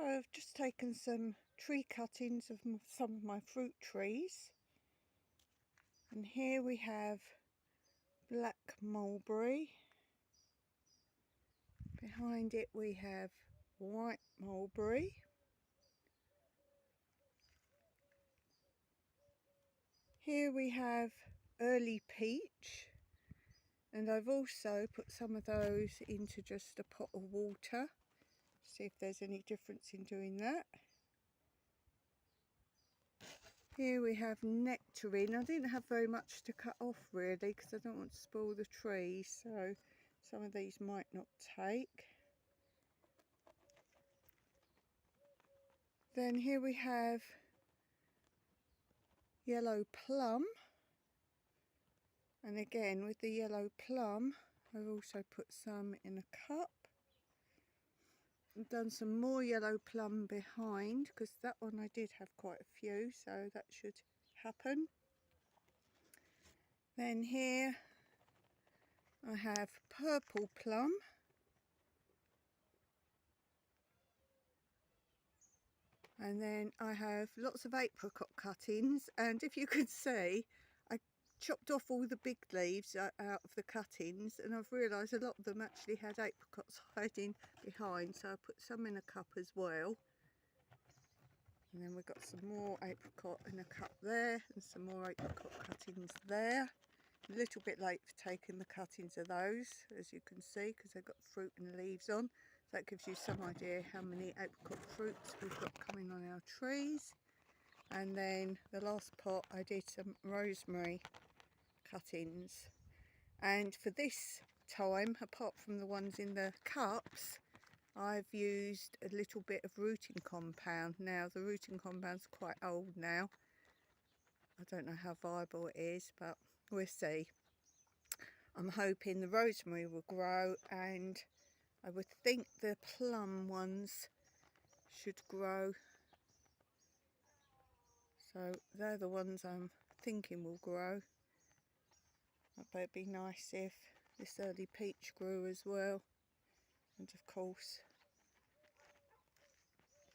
So I've just taken some tree cuttings of some of my fruit trees, and here we have black mulberry. Behind it we have white mulberry. Here we have early peach, and I've also put some of those into just a pot of water. See if there's any difference in doing that. Here we have nectarine. I didn't have very much to cut off really because I don't want to spoil the tree, so some of these might not take. Then here we have yellow plum, and again with the yellow plum I've also put some in a cup. I've done some more yellow plum behind because that one I did have quite a few, so that should happen. Then here I have purple plum, and then I have lots of apricot cuttings, and if you could see, I chopped off all the big leaves out of the cuttings, and I've realised a lot of them actually had apricots hiding behind, so I put some in a cup as well. And then we've got some more apricot in a cup there, and some more apricot cuttings there. A little bit late for taking the cuttings of those, as you can see, because they've got fruit and leaves on. So that gives you some idea how many apricot fruits we've got coming on our trees. And then the last pot I did some rosemary cuttings. And for this time, apart from the ones in the cups, I've used a little bit of rooting compound. Now the rooting compound's quite old now. I don't know how viable it is, but we'll see. I'm hoping the rosemary will grow, and I would think the plum ones should grow. So they're the ones I'm thinking will grow. I bet it'd be nice if this early peach grew as well. And of course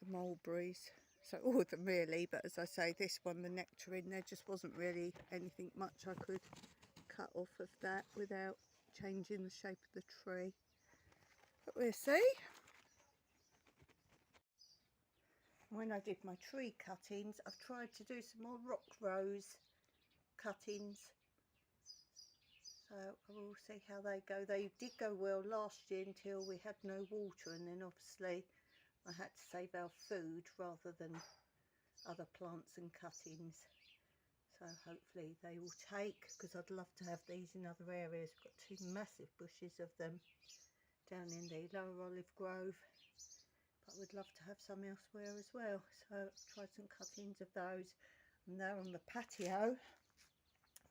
the mulberries. So all of them really, but as I say, this one, the nectarine, there just wasn't really anything much I could cut off of that without changing the shape of the tree. But we'll see. When I did my tree cuttings, I've tried to do some more rock rose cuttings, so I will see how they go. They did go well last year until we had no water, and then obviously I had to save our food rather than other plants and cuttings. So hopefully they will take, because I'd love to have these in other areas. We've got two massive bushes of them down in the Lower Olive Grove, but we'd love to have some elsewhere as well. So I've tried some cuttings of those, and they're on the patio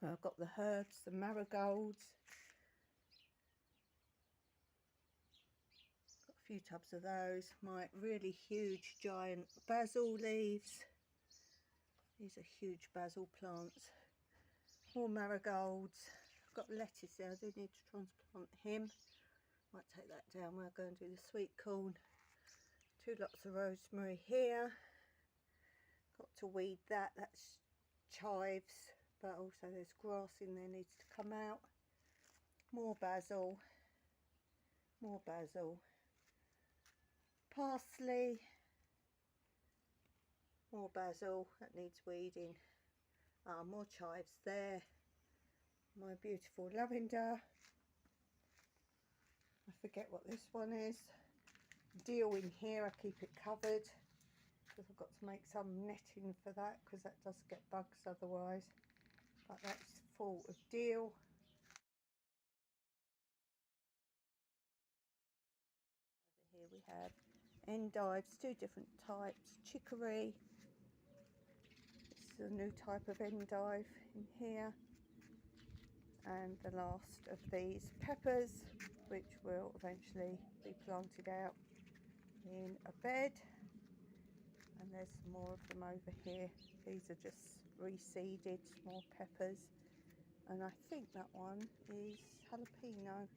where I've got the herbs, the marigolds. Got a few tubs of those. My really huge giant basil leaves. These are huge basil plants. More marigolds. I've got lettuce there. I do need to transplant him. Might take that down. We'll go and do the sweet corn. Two lots of rosemary here. Got to weed that. That's chives, but also there's grass in there needs to come out. More basil. More basil. Parsley. More basil. That needs weeding. More chives there. My beautiful lavender. I forget what this one is. Deal in here. I keep it covered because I've got to make some netting for that, because that does get bugs otherwise. But that's full of deal. Over here we have endives, two different types. Chicory. This is a new type of endive in here. And the last of these peppers, which will eventually be planted out in a bed. And there's some more of them over here. These are just reseeded small peppers, and I think that one is jalapeno,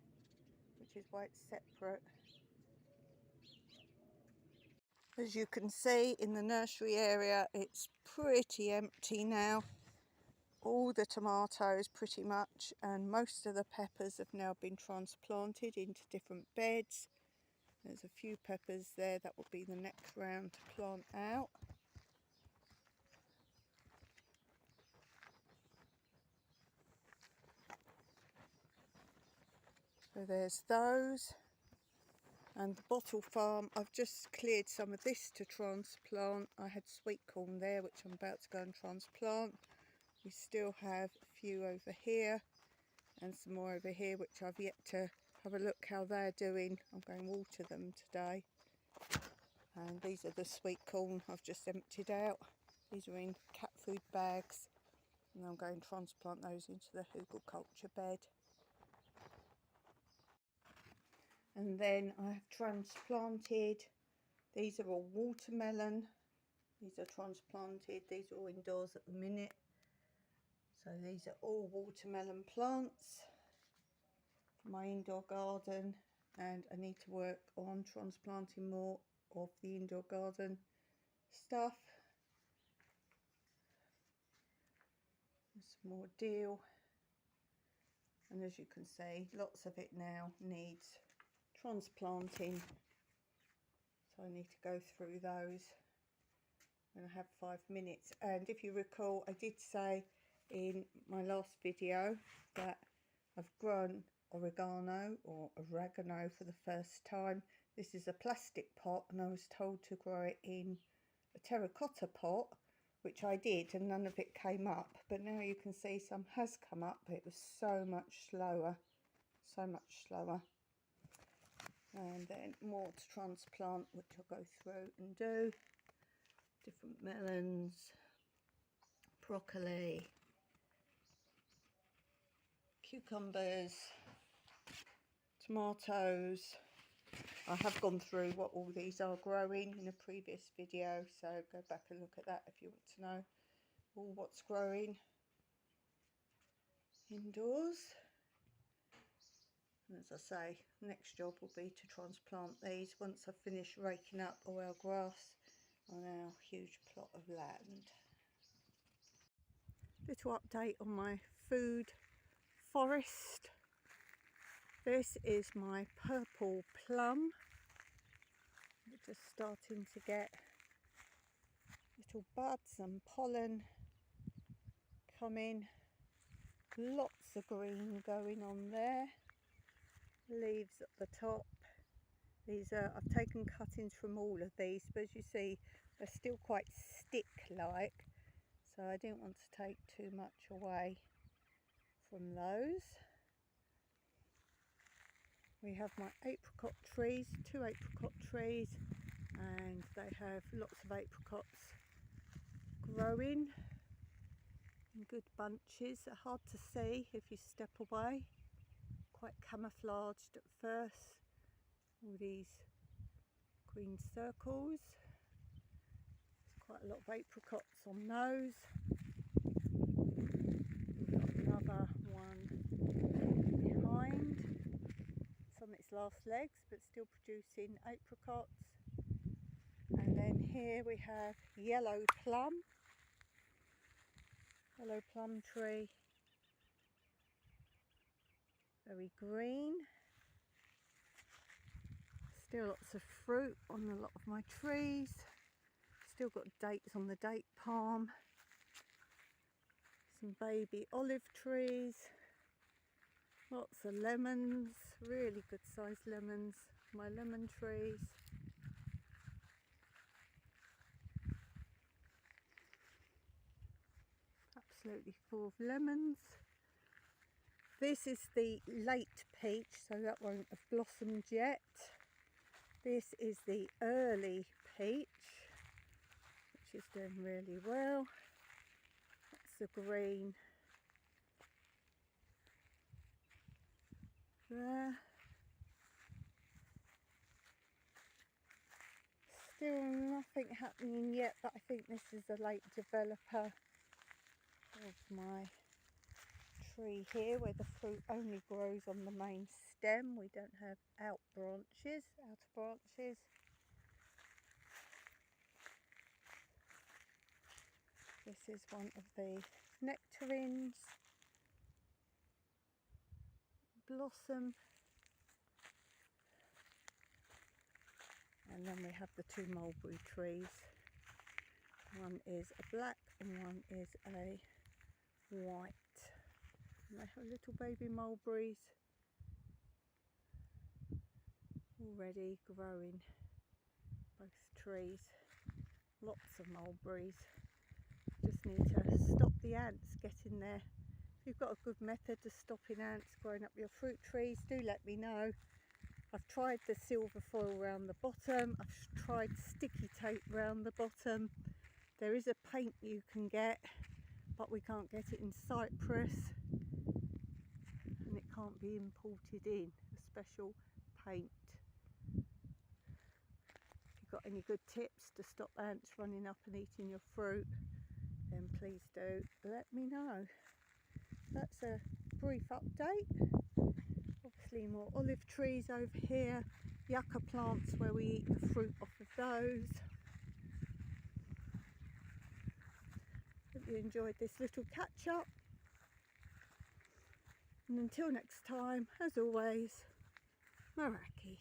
which is why it's separate. As you can see in the nursery area, it's pretty empty now. All the tomatoes pretty much, and most of the peppers have now been transplanted into different beds. There's a few peppers there that will be the next round to plant out. So there's those. And the bottle farm, I've just cleared some of this to transplant. I had sweet corn there, which I'm about to go and transplant. We still have a few over here and some more over here, which I've yet to have a look how they're doing. I'm going to water them today. And these are the sweet corn I've just emptied out. These are in cat food bags, and I'm going to transplant those into the hugelkultur bed. And then I have transplanted, these are all watermelon. These are transplanted, these are all indoors at the minute. So these are all watermelon plants for my indoor garden, and I need to work on transplanting more of the indoor garden stuff. Some more deal, and as you can see, lots of it now needs transplanting, so I need to go through those, and I have 5 minutes. And if you recall, I did say in my last video that I've grown oregano for the first time. This is a plastic pot, and I was told to grow it in a terracotta pot, which I did, and none of it came up. But now you can see some has come up, but it was so much slower. And then more to transplant, which I'll go through and do. Different melons, broccoli, cucumbers, tomatoes. I have gone through what all these are growing in a previous video, so go back and look at that if you want to know all what's growing indoors. And as I say, next job will be to transplant these once I've finished raking up all our grass on our huge plot of land. Little update on my food forest. This is my purple plum. We're just starting to get little buds and pollen coming. Lots of green going on there. Leaves at the top. These are, I've taken cuttings from all of these, but as you see, they're still quite stick-like, so I didn't want to take too much away from those. We have my apricot trees, 2 apricot trees, and they have lots of apricots growing in good bunches. They're hard to see if you step away, quite camouflaged at first. All these green circles. There's quite a lot of apricots on those. We've got another one behind. It's on its last legs, but still producing apricots. And then here we have yellow plum tree, very green. Still lots of fruit on a lot of my trees. Still got dates on the date palm. Some baby olive trees. Lots of lemons, really good sized lemons. My lemon trees. Absolutely full of lemons. This is the late peach, so that won't have blossomed yet. This is the early peach, which is doing really well. That's the green there. Still nothing happening yet, but I think this is a late developer of my tree here, where the fruit only grows on the main stem. We don't have outer branches. This is one of the nectarines, blossom, and then we have the two mulberry trees. One is a black and one is a white. And they have little baby mulberries already growing, both trees. Lots of mulberries. Just need to stop the ants getting there. If you've got a good method of stopping ants growing up your fruit trees, do let me know. I've tried the silver foil around the bottom, I've tried sticky tape around the bottom. There is a paint you can get, but we can't get it in Cyprus and it can't be imported in, a special paint. If you've got any good tips to stop ants running up and eating your fruit, then please do let me know. That's a brief update. Obviously more olive trees over here, yucca plants where we eat the fruit off of those. Hope you enjoyed this little catch up. And until next time, as always, Meraki.